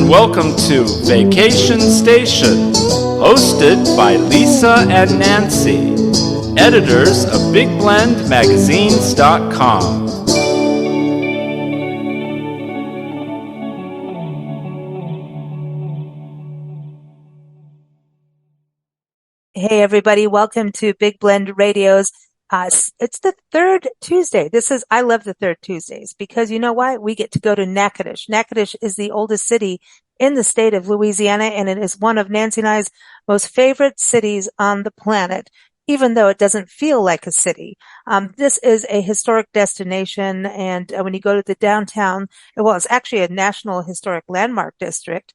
welcome to Vacation Station, hosted by Lisa and Nancy, editors of BigBlendMagazines.com. Hey everybody, welcome to Big Blend Radio's. It's the third Tuesday. I love the third Tuesdays because you know why? We get to go to Natchitoches. Natchitoches is the oldest city in the state of Louisiana, and it is one of Nancy and I's most favorite cities on the planet, even though it doesn't feel like a city. This is a historic destination, and when you go to the downtown, well, it's actually a National Historic Landmark District.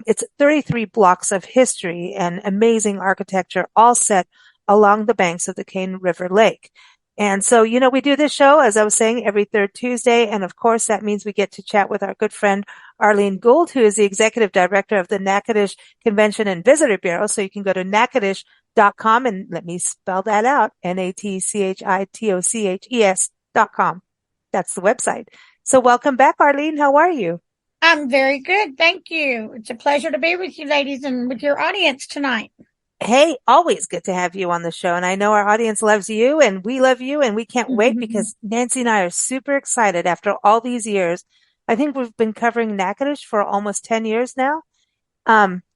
It's 33 blocks of history and amazing architecture, all set along the banks of the Cane River Lake. And so, you know, we do this show, as I was saying, every third Tuesday. And of course, that means we get to chat with our good friend, Arlene Gould, who is the executive director of the Natchitoches Convention and Visitor Bureau. So you can go to Natchitoches.com and let me spell that out. Natchitoches.com. That's the website. So welcome back, Arlene. How are you? I'm very good. Thank you. It's a pleasure to be with you ladies and with your audience tonight. Hey, always good to have you on the show. And I know our audience loves you and we love you and we can't wait because Nancy and I are super excited after all these years. I think we've been covering Natchitoches for almost 10 years now.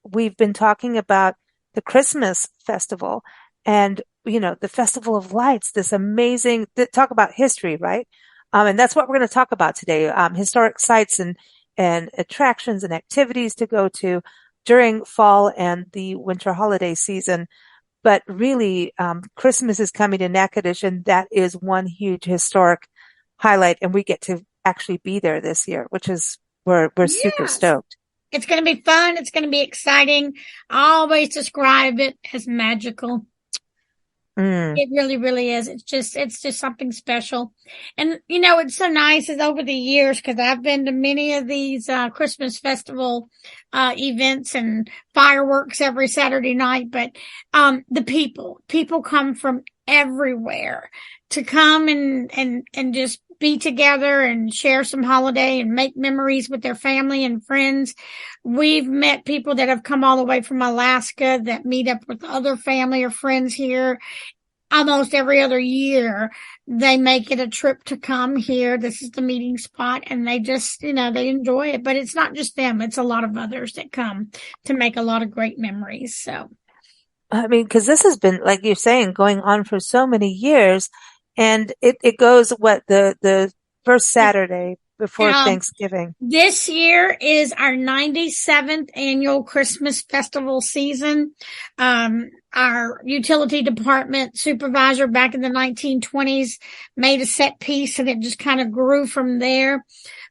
We've been talking about the Christmas festival and, you know, the Festival of Lights, this amazing, talk about history, right? And that's what we're going to talk about today. Historic sites and attractions and activities to go to during fall and the winter holiday season. But really, Christmas is coming to Natchitoches, and that is one huge historic highlight. And we get to actually be there this year, which is, we're super stoked. It's going to be fun. It's going to be exciting. I always describe it as magical. It really, really is. It's just something special. And, you know, it's so nice is over the years, because I've been to many of these Christmas festival events and fireworks every Saturday night. But the people come from everywhere to come and just be together and share some holiday and make memories with their family and friends. We've met people that have come all the way from Alaska that meet up with other family or friends here. Almost every other year, they make it a trip to come here. This is the meeting spot, and they just, you know, they enjoy it. But it's not just them. It's a lot of others that come to make a lot of great memories. So, I mean, because this has been, like you're saying, going on for so many years. And it goes the first Saturday before Thanksgiving. This year is our 97th annual Christmas festival season. Our utility department supervisor back in the 1920s made a set piece, and it just kind of grew from there.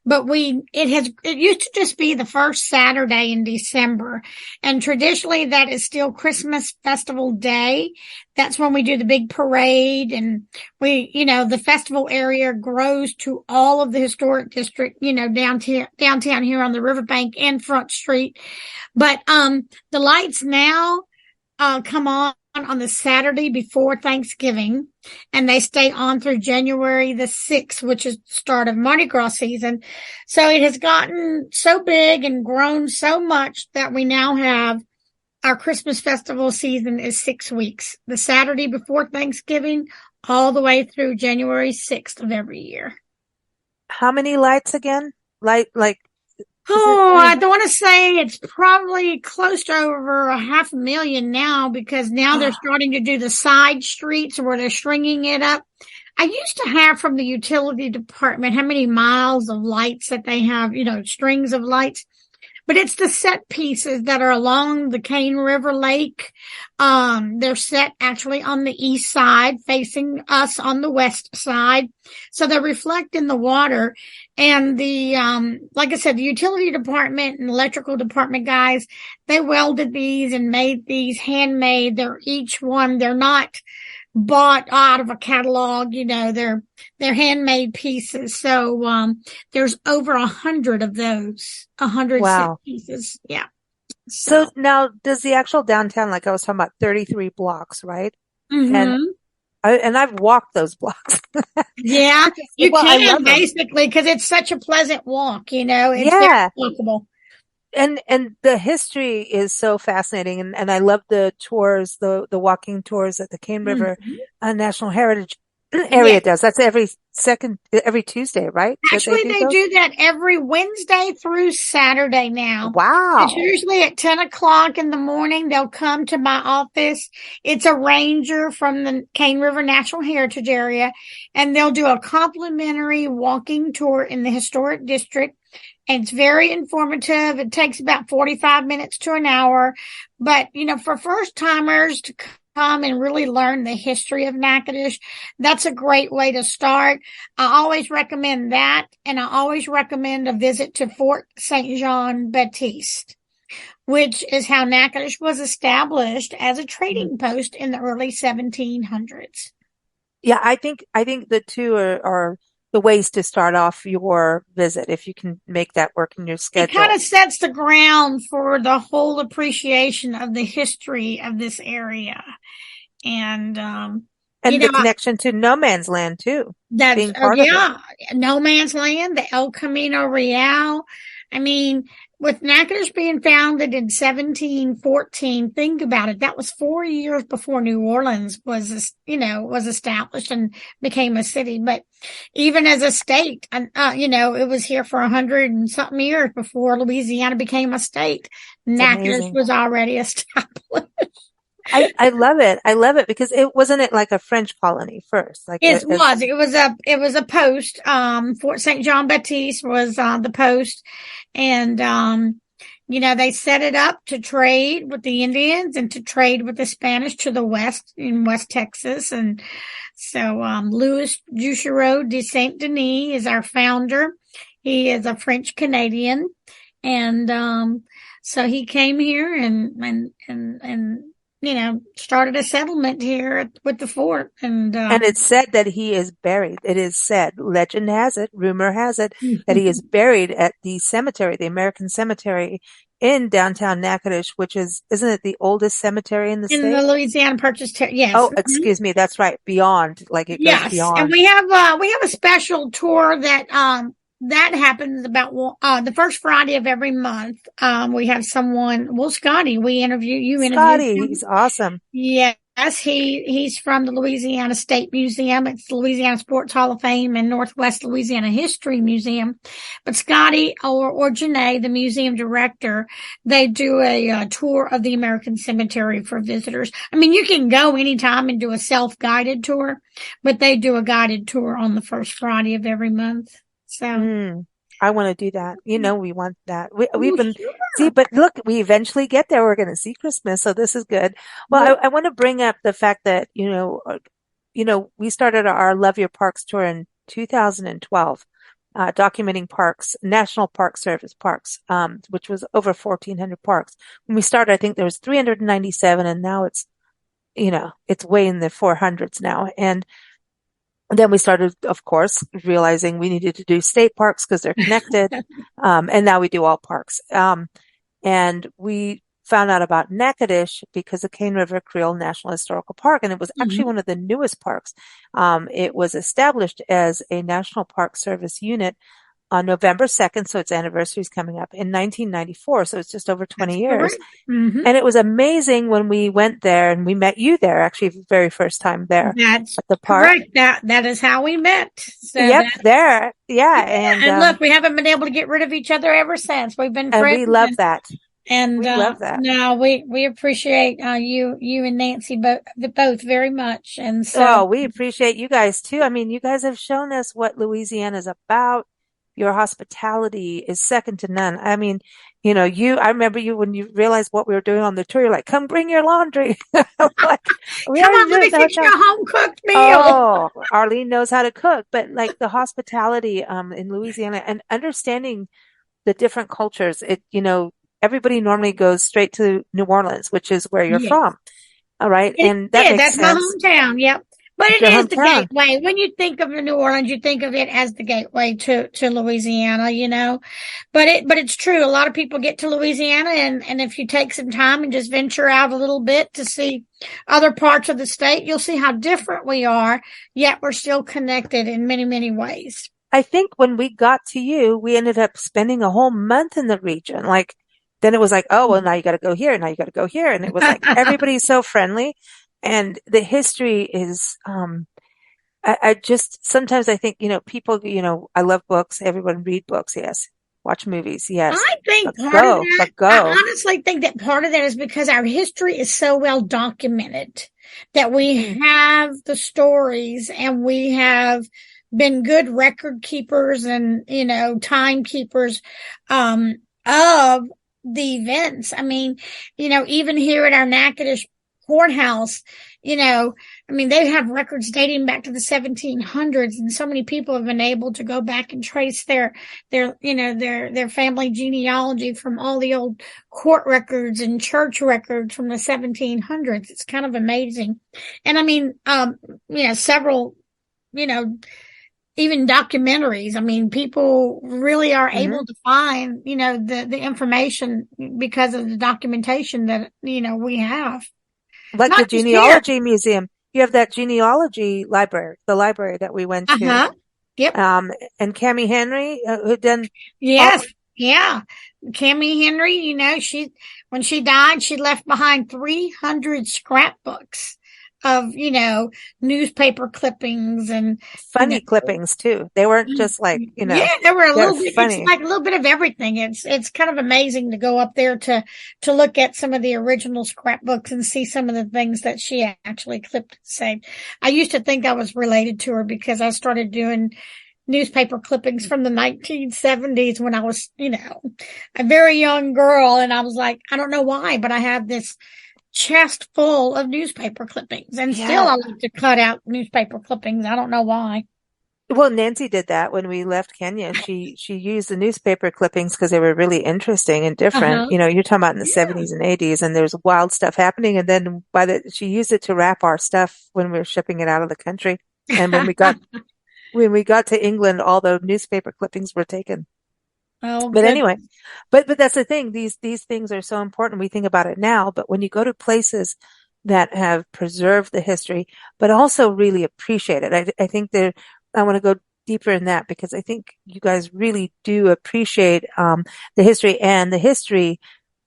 But it used to just be the first Saturday in December. And traditionally that is still Christmas Festival Day. That's when we do the big parade, and the festival area grows to all of the historic district, downtown here on the riverbank and Front Street. But, the lights now, come on the Saturday before Thanksgiving, and they stay on through January the 6th, which is the start of Mardi Gras season. So it has gotten so big and grown so much that we now have our Christmas festival season is 6 weeks. The Saturday before Thanksgiving all the way through January 6th of every year. How many lights again? I don't want to say it's probably close to over 500,000 now, because now they're starting to do the side streets where they're stringing it up. I used to have from the utility department how many miles of lights that they have, strings of lights. But it's the set pieces that are along the Cane River Lake. They're set actually on the east side, facing us on the west side. So they reflect in the water. And like I said, the utility department and electrical department guys, they welded these and made these handmade. They're not bought out of a catalog, they're handmade pieces. So, there's over 100 of those, 100 set pieces. Yeah. So now does the actual downtown, like I was talking about, 33 blocks, right? And I've walked those blocks. Yeah, you can basically, because it's such a pleasant walk, it's very walkable. And the history is so fascinating, and I love the tours, the walking tours that the Cane River Mhm. National Heritage Yeah. area does. That's every Tuesday, right? That they Actually, do they those? do that every Wednesday through Saturday now. It's Wow. usually at 10 o'clock in the morning. They'll come to my office. It's a ranger from the Cane River National Heritage Area, and they'll do a complimentary walking tour in the historic district. And it's very informative. It takes about 45 minutes to an hour. But, for first timers to come and really learn the history of Natchitoches, that's a great way to start. I always recommend that. And I always recommend a visit to Fort St. John Baptiste, which is how Natchitoches was established as a trading post in the early 1700s. Yeah, I think the two are the ways to start off your visit if you can make that work in your It kind schedule. of sets the ground for the whole appreciation of the history of this area. And, And the connection to no man's land too, that's, being part of it. yeah, no man's land, the El Camino Real. I mean, with Natchitoches being founded in 1714, think about it. That was 4 years before New Orleans was established and became a city. But even as a state, it was here for 100 and something years before Louisiana became a state. It's Natchitoches amazing. was already established. I love it. I love it because it wasn't like a French colony first. Like It as was. It was a post. Fort St. John Baptiste was the post, and they set it up to trade with the Indians and to trade with the Spanish to the west in West Texas, and so Louis Juchereau de Saint Denis is our founder. He is a French Canadian, and so he came here and started a settlement here with the fort. And it's said that he is buried. It is said, legend has it, rumor has it, that he is buried at the cemetery, the American Cemetery in downtown Natchitoches, which isn't it the oldest cemetery in the in the state? Louisiana Purchase Territory. Yes. Oh, excuse me. That's right. Beyond, like it goes Yes. And beyond. we have a special tour that happens about the first Friday of every month. We have someone, Scotty, you interviewed Scotty, him. he's awesome. Yes, he's from the Louisiana State Museum. It's the Louisiana Sports Hall of Fame and Northwest Louisiana History Museum. But Scotty or Janae, the museum director, they do a tour of the American Cemetery for visitors. I mean, you can go anytime and do a self-guided tour, but they do a guided tour on the first Friday of every month. So. I want to do that. We want that. We've been, Sure. see, but look, we eventually get there. We're going to see Christmas. So this is good. Well, I want to bring up the fact that, we started our Love Your Parks tour in 2012, documenting parks, National Park Service parks, which was over 1,400 parks. When we started, I think there was 397 and now it's way in the 400s now. And then we started, of course, realizing we needed to do state parks because they're connected. And now we do all parks. And we found out about Natchitoches because of Cane River Creole National Historical Park. And it was actually one of the newest parks. It was established as a National Park Service unit on November 2nd. So its anniversary is coming up in 1994. So it's just over 20 years. Mm-hmm. And it was amazing when we went there and we met you there, actually the very first time there. That's at the park. Correct. That is how we met. So yep, there. Yeah. And look, we haven't been able to get rid of each other ever since. We've been friends. And we love that. And we love that. No, we appreciate you and Nancy both very much. And so we appreciate you guys too. I mean, you guys have shown us what Louisiana is about. Your hospitality is second to none. I mean, I remember you when you realized what we were doing on the tour, you're like, come bring your laundry. Like, come on, let me fix you a home cooked meal. Oh, Arlene knows how to cook, but like the hospitality, in Louisiana and understanding the different cultures, everybody normally goes straight to New Orleans, which is where you're from. All right. And that's sense. my hometown. Yep. But it is the hometown. gateway. When you think of New Orleans, you think of it as the gateway to Louisiana, But it's true. A lot of people get to Louisiana and if you take some time and just venture out a little bit to see other parts of the state, you'll see how different we are, yet we're still connected in many, many ways. I think when we got to you, we ended up spending a whole month in the region. Like, then it was like, oh, well, now you got to go here. Now you got to go here. And it was like, everybody's so friendly. And the history is, I just, sometimes I think, people, I love books. Everyone read books. Yes. Watch movies. Yes. I think But part of go, that, but go. I honestly think that part of that is because our history is so well documented that we have the stories and we have been good record keepers and, timekeepers, of the events. I mean, even here at our Natchitoches courthouse, they have records dating back to the 1700s, and so many people have been able to go back and trace their family genealogy from all the old court records and church records from the 1700s. It's kind of amazing. And several, even documentaries. People really are able to find, the information because of the documentation that, we have. Like Not the just genealogy museum. You have that genealogy library, the library that we went to. Uh-huh. Yep. And Cammie Henry, who done. Yes. Yeah. Cammie Henry, when she died, she left behind 300 scrapbooks of, newspaper clippings and funny clippings too. They weren't just like, Yeah, there were a little bit, funny. it's like a little bit of everything. It's kind of amazing to go up there to look at some of the original scrapbooks and see some of the things that she actually clipped and saved. I used to think I was related to her because I started doing newspaper clippings from the 1970s when I was, a very young girl. And I was like, I don't know why, but I had this chest full of newspaper clippings, and still I like to cut out newspaper clippings. I don't know why. Well, Nancy did that when we left Kenya. She used the newspaper clippings because they were really interesting and different. You're talking about in the 70s and 80s, and there's wild stuff happening. And then she used it to wrap our stuff when we were shipping it out of the country. And when we got to England, all the newspaper clippings were taken. Oh, but anyway, but that's the thing. These things are so important. We think about it now, but when you go to places that have preserved the history, but also really appreciate it, I think I want to go deeper in that because I think you guys really do appreciate the history, and the history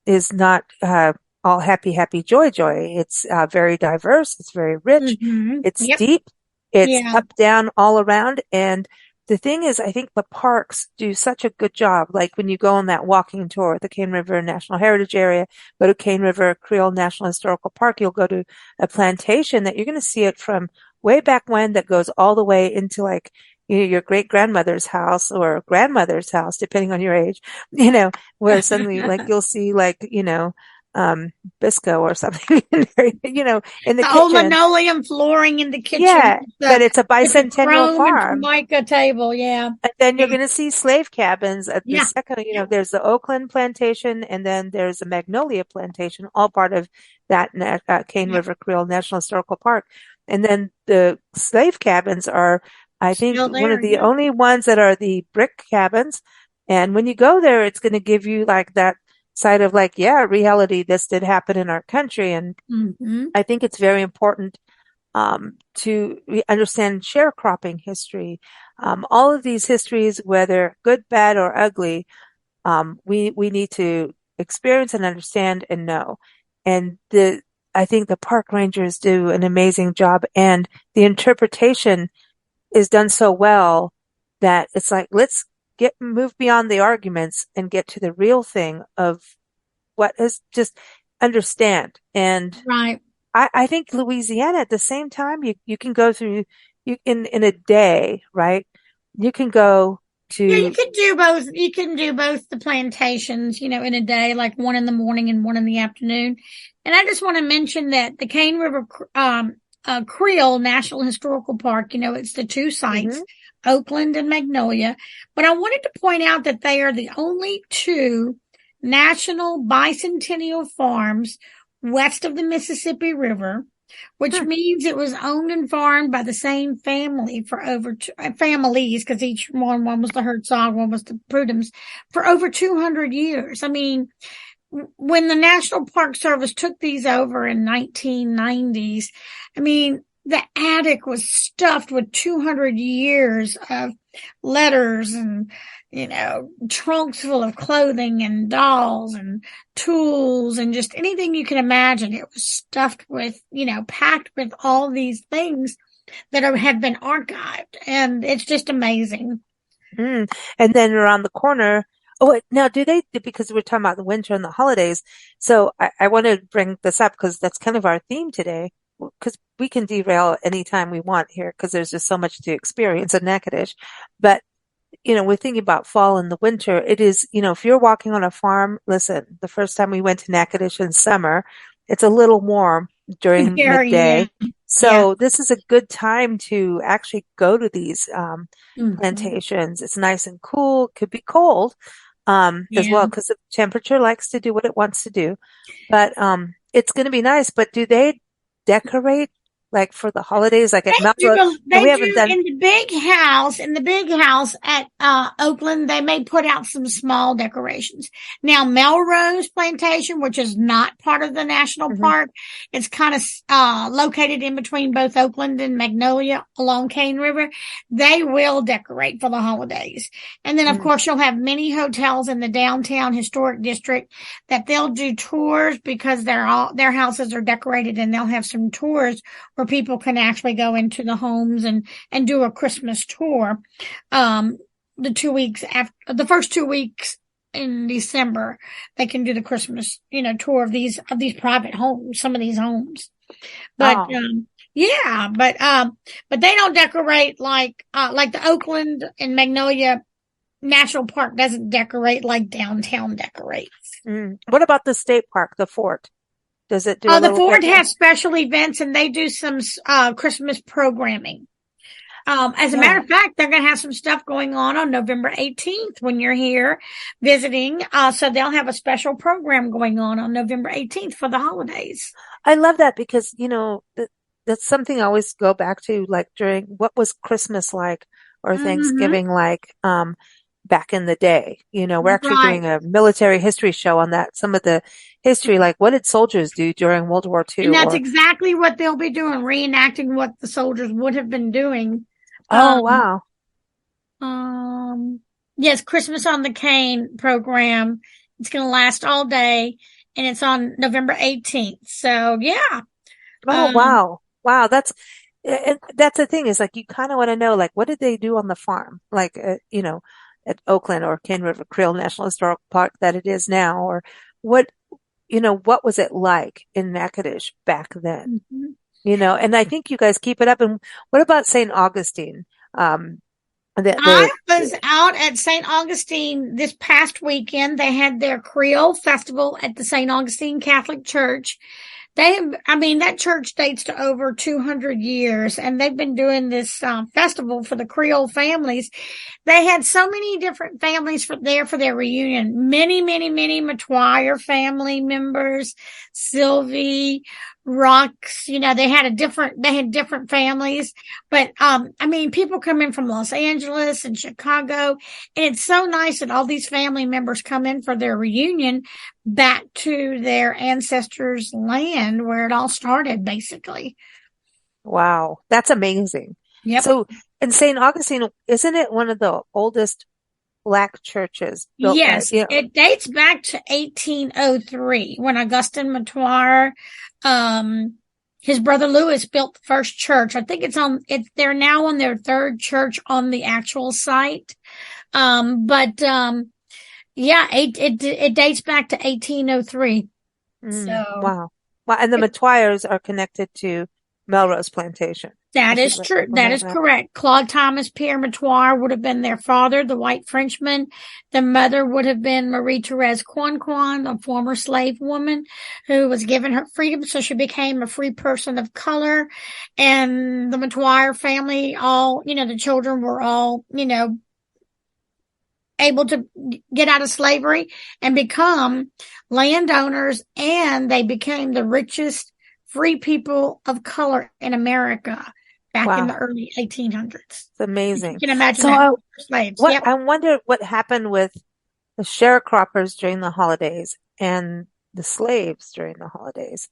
is not all happy, joy. It's very diverse. It's very rich. It's deep. It's up, down, all around, and the thing is, I think the parks do such a good job. Like when you go on that walking tour at the Cane River National Heritage Area, go to Cane River Creole National Historical Park, you'll go to a plantation that you're going to see it from way back when that goes all the way into like, your great grandmother's house or grandmother's house, depending on your age, where suddenly like you'll see like, Bisco or something in there, in the kitchen. Old linoleum flooring in the kitchen. Yeah, but it's a bicentennial farm. Formica table, yeah. And then you're going to see slave cabins at the second, there's the Oakland plantation and then there's the Magnolia plantation, all part of that Cane River Creole National Historical Park. And then the slave cabins are, I think, one of the only ones that are the brick cabins. And when you go there, it's going to give you like that side of like, reality, this did happen in our country. And I think it's very important to understand sharecropping history. All of these histories, whether good, bad, or ugly, we need to experience and understand and know. And I think the park rangers do an amazing job, and the interpretation is done so well that it's like, let's move beyond the arguments and get to the real thing of what is, just understand. And I think Louisiana at the same time, you can go through, in a day, right? You can go to. Yeah, you can do both. You can do both the plantations, in a day, like one in the morning and one in the afternoon. And I just want to mention that the Cane River, Creole National Historical Park, it's the two sites, Oakland and Magnolia. But I wanted to point out that they are the only two national bicentennial farms west of the Mississippi River, which means it was owned and farmed by the same family for families, because each one was the Herzog, one was the Prudhoms, for over 200 years. I mean, when the National Park Service took these over in 1990s, I mean, the attic was stuffed with 200 years of letters and, trunks full of clothing and dolls and tools and just anything you can imagine. It was stuffed with, packed with all these things that have been archived. And it's just amazing. And then around the corner, now because we're talking about the winter and the holidays, so I want to bring this up because that's kind of our theme today, because we can derail anytime we want here because there's just so much to experience in Natchitoches. But, we're thinking about fall and the winter. It is, if you're walking on a farm, listen, the first time we went to Natchitoches in summer, it's a little warm during midday. Yeah. So this is a good time to actually go to these plantations. It's nice and cool. Could be cold as well because the temperature likes to do what it wants to do. But it's going to be nice. But do they decorate like for the holidays, like at Melrose? In the big house at Oakland, they may put out some small decorations. Now, Melrose Plantation, which is not part of the national park, it's kind of located in between both Oakland and Magnolia along Cane River. They will decorate for the holidays. And then, of course, you'll have many hotels in the downtown historic district that they'll do tours because their houses are decorated, and they'll have some tours where people can actually go into the homes and do a Christmas tour. The 2 weeks after the first 2 weeks in December, they can do the Christmas, tour of these private homes, some of these homes. But, but they don't decorate like the Oakland and Magnolia National Park doesn't decorate like downtown decorates. What about the state park, the fort? Does it do the fort has special events, and they do some Christmas programming. As a matter of fact, they're going to have some stuff going on November 18th when you're here visiting. So they'll have a special program going on November 18th for the holidays. I love that because, that's something I always go back to, like during what was Christmas like or Thanksgiving like, back in the day. We're actually doing a military history show on that. Some of the history, like what did soldiers do during World War II? And that's exactly what they'll be doing, reenacting what the soldiers would have been doing. Wow. Yes, Christmas on the Cane program. It's going to last all day, and it's on November 18th. So, yeah. Wow. Wow. That's the thing is like, you kind of want to know, like, what did they do on the farm? Like, at Oakland or Cane River Creole National Historic Park that it is now, or what was it like in Natchitoches back then? And I think you guys keep it up. And what about St. Augustine? I was out at St. Augustine this past weekend. They had their Creole festival at the St. Augustine Catholic Church. That church dates to over 200 years, and they've been doing this festival for the Creole families. They had so many different families for their reunion. Many, many, many Matuire family members, Sylvie, Rocks, they had different families, but, people come in from Los Angeles and Chicago, and it's so nice that all these family members come in for their reunion back to their ancestors' land where it all started, basically. Wow. That's amazing. Yep. So, in St. Augustine, isn't it one of the oldest Black churches built? Yes. It dates back to 1803 when Augustine Matuire, his brother Louis built the first church. I think they're now on their third church on the actual site. It dates back to 1803. So wow. And the Matuires are connected to Melrose Plantation. That is true. That is correct. Claude Thomas Pierre Matuire would have been their father, the white Frenchman. The mother would have been Marie Therese Quan, a former slave woman who was given her freedom, so she became a free person of color. And the Matuire family, the children were all, able to get out of slavery and become landowners, and they became the richest free people of color in America back in the early 1800s. It's amazing. You can imagine that. Slaves. I wonder what happened with the sharecroppers during the holidays and the slaves during the holidays.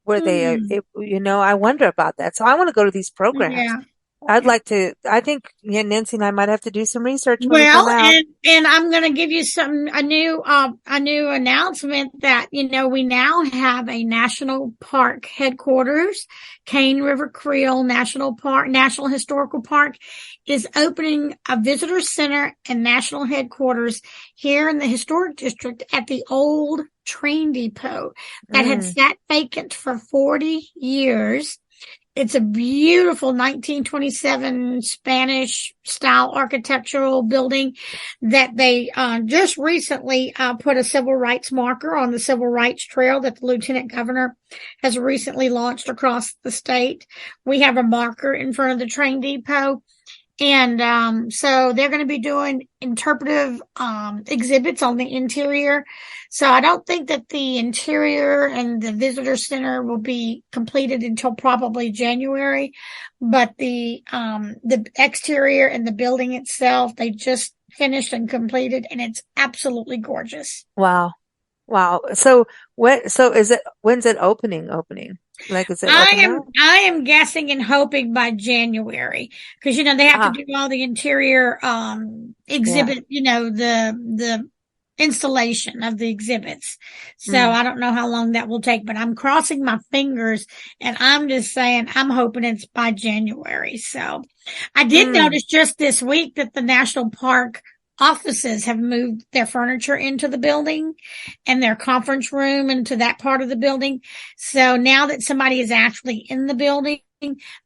Were they, I wonder about that. So I want to go to these programs. I'd like to, I think Nancy and I might have to do some research when we Well, come out. and I'm going to give you a new announcement that, we now have a national park headquarters. Cane River Creole National Historical Park is opening a visitor center and national headquarters here in the historic district at the old train depot that had sat vacant for 40 years. It's a beautiful 1927 Spanish style architectural building that they just recently put a civil rights marker on the civil rights trail that the lieutenant governor has recently launched across the state. We have a marker in front of the train depot. And so they're going to be doing interpretive exhibits on the interior. So I don't think that the interior and the visitor center will be completed until probably January, but the exterior and the building itself, they just finished and completed, and it's absolutely gorgeous. Wow. So when's it opening? Like, is it I am guessing and hoping by January, because they have to do all the interior exhibit, the installation of the exhibits. So I don't know how long that will take, but I'm crossing my fingers, and I'm just saying I'm hoping it's by January. So I did notice just this week that the national park offices have moved their furniture into the building and their conference room into that part of the building. So now that somebody is actually in the building,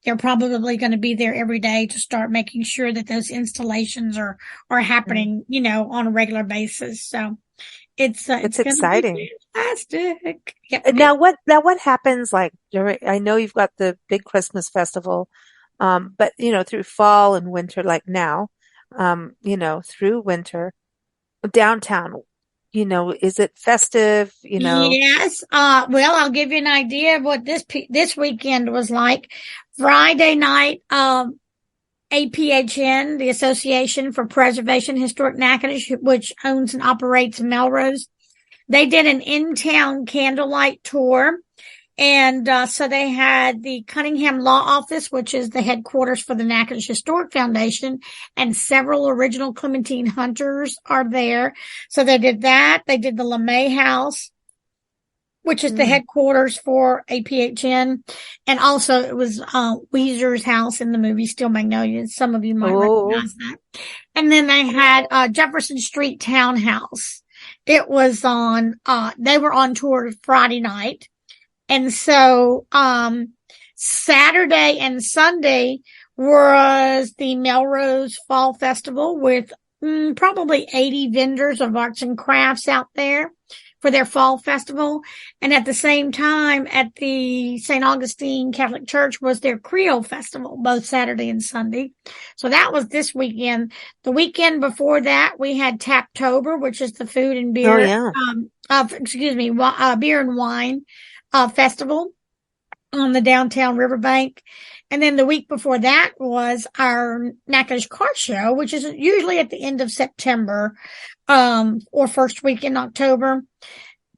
they're probably going to be there every day to start making sure that those installations are happening, on a regular basis. So it's exciting. Fantastic. Yep. Now what happens I know you've got the big Christmas festival, but through fall and winter, like now, through winter, downtown, is it festive? Yes. Well, I'll give you an idea of what this weekend was like. Friday night, APHN, the Association for Preservation Historic Natchitoches, which owns and operates Melrose, they did an in-town candlelight tour. And so they had the Cunningham Law Office, which is the headquarters for the Natchitoches Historic Foundation, and several original Clementine hunters are there. So they did that. They did the LeMay House, which is the headquarters for APHN. And also it was Weezer's house in the movie Steel Magnolias. Some of you might recognize that. And then they had Jefferson Street Townhouse. It was they were on tour Friday night. And so, Saturday and Sunday was the Melrose Fall Festival with probably 80 vendors of arts and crafts out there for their fall festival. And at the same time, at the St. Augustine Catholic Church was their Creole Festival, both Saturday and Sunday. So that was this weekend. The weekend before that, we had Taptober, which is the food and beer, beer and wine festival on the downtown riverbank. And then the week before that was our Natchitoches Car Show, which is usually at the end of September, or first week in October.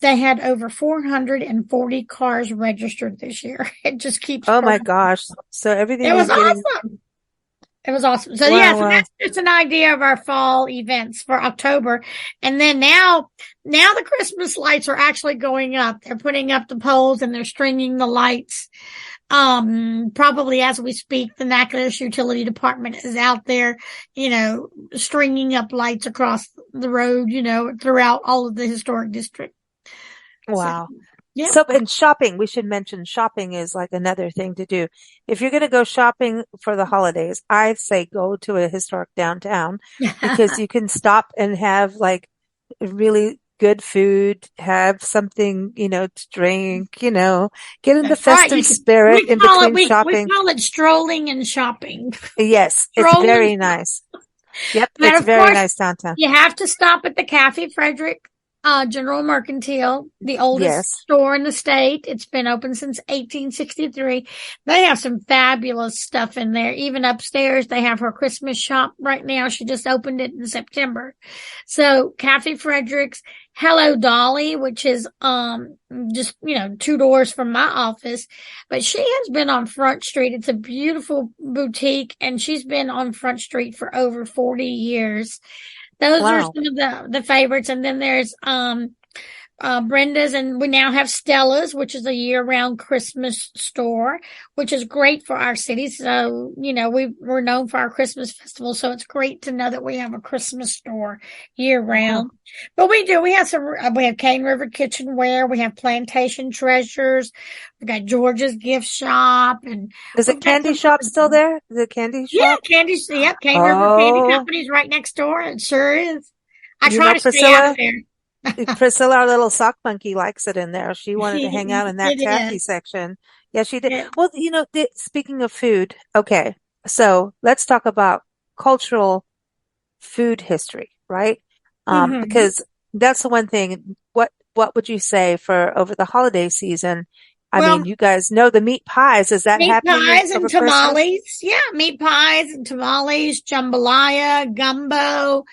They had over 440 cars registered this year. It just keeps growing. My gosh. So everything was awesome. It was awesome. So so that's just an idea of our fall events for October. And then now the Christmas lights are actually going up. They're putting up the poles and they're stringing the lights. Probably as we speak, the Natchitoches Utility Department is out there, stringing up lights across the road, throughout all of the historic district. Wow. So, yeah. So, and shopping, we should mention shopping is like another thing to do. If you're going to go shopping for the holidays, I'd say go to a historic downtown because you can stop and have like really good food, have something, to drink, get in the festive spirit in between shopping. We call it strolling and shopping. Yes, it's very nice. Yep, it's very nice downtown. You have to stop at the Kaffie-Frederick General Mercantile, the oldest Yes. store in the state. It's been open since 1863. They have some fabulous stuff in there. Even upstairs, they have her Christmas shop right now. She just opened it in September. So Kaffie-Frederick's, Hello Dolly, which is just, 2 doors from my office. But she has been on Front Street. It's a beautiful boutique, and she's been on Front Street for over 40 years. Those are Wow. some of the favorites. And then there's Brenda's, and we now have Stella's, which is a year-round Christmas store, which is great for our city. So, we're known for our Christmas festival, so it's great to know that we have a Christmas store year-round. Wow. But we have Cane River Kitchenware, we have Plantation Treasures, we got George's Gift Shop, and Is the candy shop still there? Is the candy shop? Yep, Cane River Candy Oh, Company's right next door. It sure is. I you try know, to stay out of there. Priscilla, our little sock monkey, likes it in there. She wanted to hang out in that It taffy is. section. Yeah, she did. Yeah. Well, speaking of food, okay, so let's talk about cultural food history, right? Mm-hmm. Because that's the one thing. What would you say for over the holiday season? I Well, mean, you guys know the meat pies. Is that meat happening pies and over Christmas? tamales. Yeah, meat pies and tamales, jambalaya, gumbo.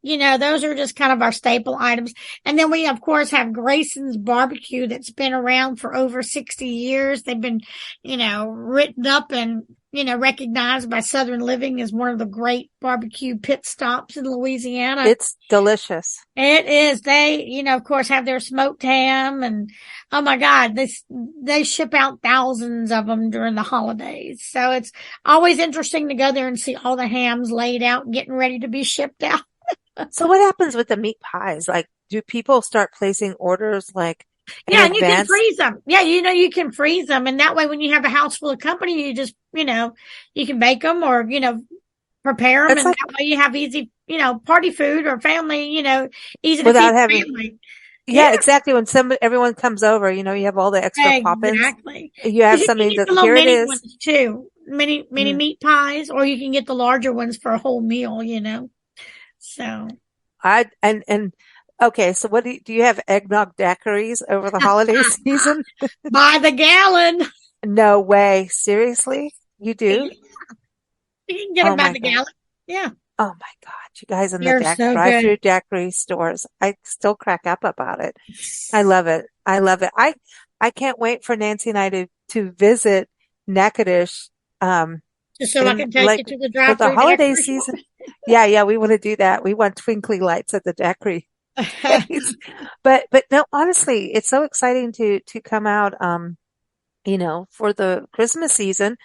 Those are just kind of our staple items. And then we, of course, have Grayson's Barbecue that's been around for over 60 years. They've been, written up and, recognized by Southern Living as one of the great barbecue pit stops in Louisiana. It's delicious. It is. They, of course, have their smoked ham, and oh my God, they ship out thousands of them during the holidays. So it's always interesting to go there and see all the hams laid out and getting ready to be shipped out. So what happens with the meat pies? Like, do people start placing orders like in Yeah, and you can advance? freeze them. Yeah, you can freeze them, and that way, when you have a house full of company, you just, you can bake them or prepare them, It's and like that way you have easy, party food or family, easy to without feed having, family. yeah, Yeah, exactly. When everyone comes over, you have all the extra pop-ins. exactly. You have Because you can something get that the little here it mini is. ones too, mini Mm. meat pies, or you can get the larger ones for a whole meal. So Okay. So what do you have eggnog daiquiris over the holiday season? by the gallon, No way. Seriously? You do? you can get them Oh by my the God. gallon. Yeah, Oh my God. You guys in the they're so drive-through good. daiquiri stores. I still crack up about it. I love it. I love it. I can't wait for Nancy and I to visit Natchitoches, Just so I in can take like you to the for the drive-through holiday daiquiri season. Yeah, we want to do that. We want twinkly lights at the daiquiri shop. place. But no, honestly, it's so exciting to come out, for the Christmas season,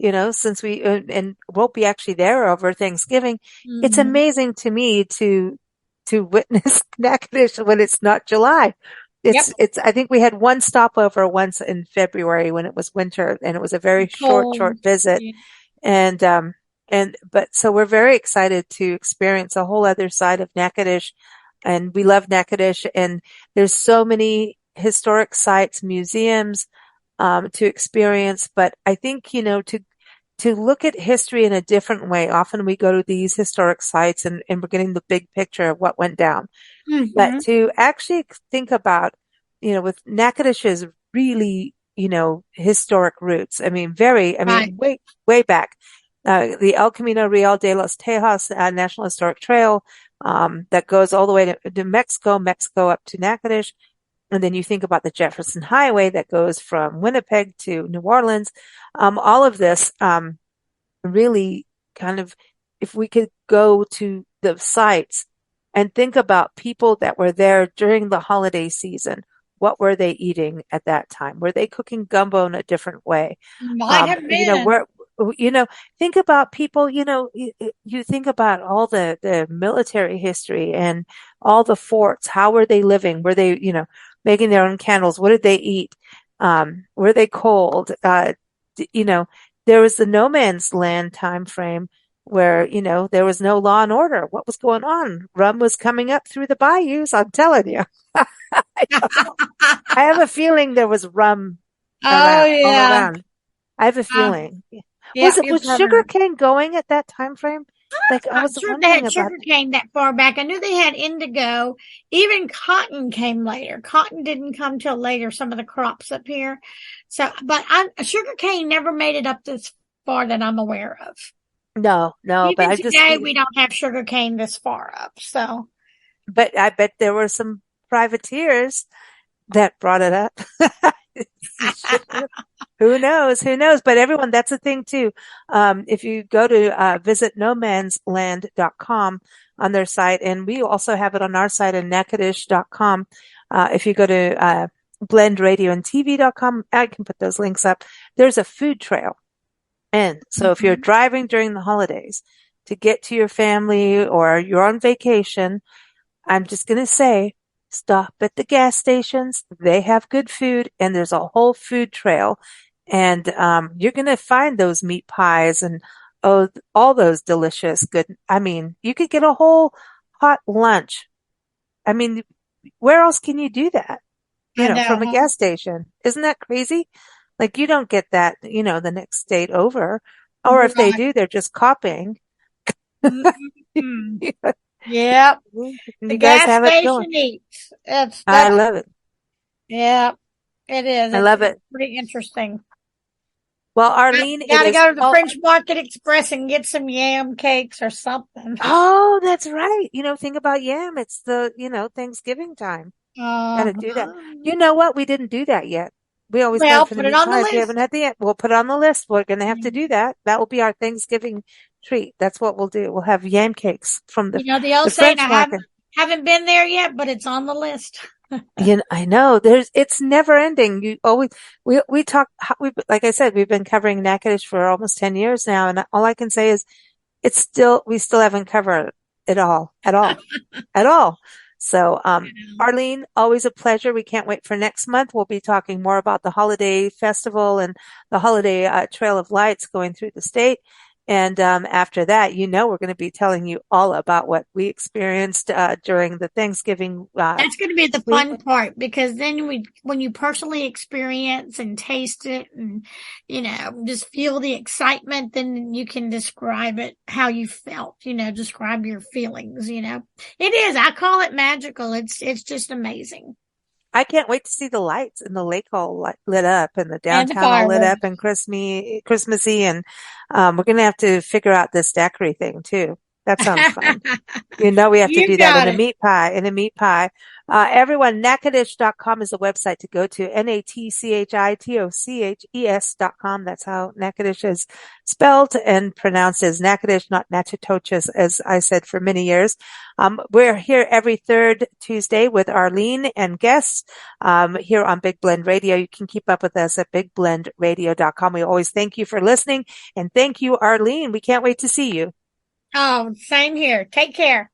since and we'll be actually there over Thanksgiving. It's hmm amazing to me to witness Natchitoches when it's not July. Yep, I think we had one stopover once in February when it was winter, and it was a very short cold. visit. Yeah. And, but so we're very excited to experience a whole other side of Natchitoches, and we love Natchitoches, and there's so many historic sites, museums, to experience. But I think, to look at history in a different way. Often we go to these historic sites and we're getting the big picture of what went down. But hmm to actually think about, with Natchitoches really, historic roots. I mean, Right. way back. The El Camino Real de los Tejas National Historic Trail, that goes all the way to Mexico up to Natchitoches. And then you think about the Jefferson Highway that goes from Winnipeg to New Orleans. All of this, really kind of, if we could go to the sites and think about people that were there during the holiday season. What were they eating at that time? Were they cooking gumbo in a different way? Might have been. Where, think about people, you think about all the military history and all the forts. How were they living? Were they, making their own candles? What did they eat? Were they cold? There was the no man's land time frame where, there was no law and order. What was going on? Rum was coming up through the bayous. I'm telling you. I have a feeling there was rum Oh all yeah. around. I have a Uh, feeling. yeah, Was you're sugar probably cane going at that time frame? Like, I I'm was not sure if they wondering had about, sugar cane that far back. I knew they had indigo. Even cotton came later. Cotton didn't come till later, some of the crops up here. So, but sugar cane never made it up this far that I'm aware of. no, but Even I just, today, we don't have sugar cane this far up. So, but I bet there were some privateers that brought it up. Who knows? Who knows? But everyone, that's the thing too. If you go to visit nomansland.com on their site, and we also have it on our site at natchitoches.com. If you go to blendradioandtv.com, I can put those links up. There's a food trail. And so if you're driving during the holidays to get to your family or you're on vacation, I'm just going to say, stop at the gas stations. They have good food and there's a whole food trail. And you're going to find those meat pies and all those delicious good. I mean, you could get a whole hot lunch. I mean, where else can you do that? I know. From a gas station. Isn't that crazy? Like you don't get that, the next state over. Or if they Right. do, they're just copying. Mhm. Yep. You The guys gas have it going. station eats. That's I love it. yeah, it is. I love it. Pretty interesting. Well, Arlene, Got to it is. go to the French Market Express and get some yam cakes or something. Oh, that's right. Think about yam. It's the, Thanksgiving time. Got to do that. Uh-huh. You know what? We didn't do that yet. We always Well, go for the put it meat on the pies. We list. haven't had the yet. We'll put it on the list. We're going to have to do that. That will be our Thanksgiving treat. That's what we'll do. We'll have yam cakes from the The old the saying, French I market. haven't been there yet, but it's on the list. I know it's never ending. You always, we talk, like I said, we've been covering Natchitoches for almost 10 years now. And all I can say is we still haven't covered it all at all. So, Arlene, always a pleasure. We can't wait for next month. We'll be talking more about the holiday festival and the holiday Trail of Lights going through the state. And after that, we're going to be telling you all about what we experienced during the Thanksgiving. That's going to be the fun week. part because then when you personally experience and taste it and, just feel the excitement, then you can describe it how you felt, describe your feelings, It is. I call it magical. It's just amazing. I can't wait to see the lights and the lake all lit up and the downtown all lit up and Christmassy. And we're going to have to figure out this daiquiri thing too. That sounds fun. We have to do that in a meat pie, everyone, natchitoches.com is the website to go to. natchitoches.com. That's how Natchitoches is spelled and pronounced as Natchitoches, not Natchitoches, as I said for many years. We're here every third Tuesday with Arlene and guests, here on Big Blend Radio. You can keep up with us at bigblendradio.com. We always thank you for listening and thank you, Arlene. We can't wait to see you. Oh, same here. Take care.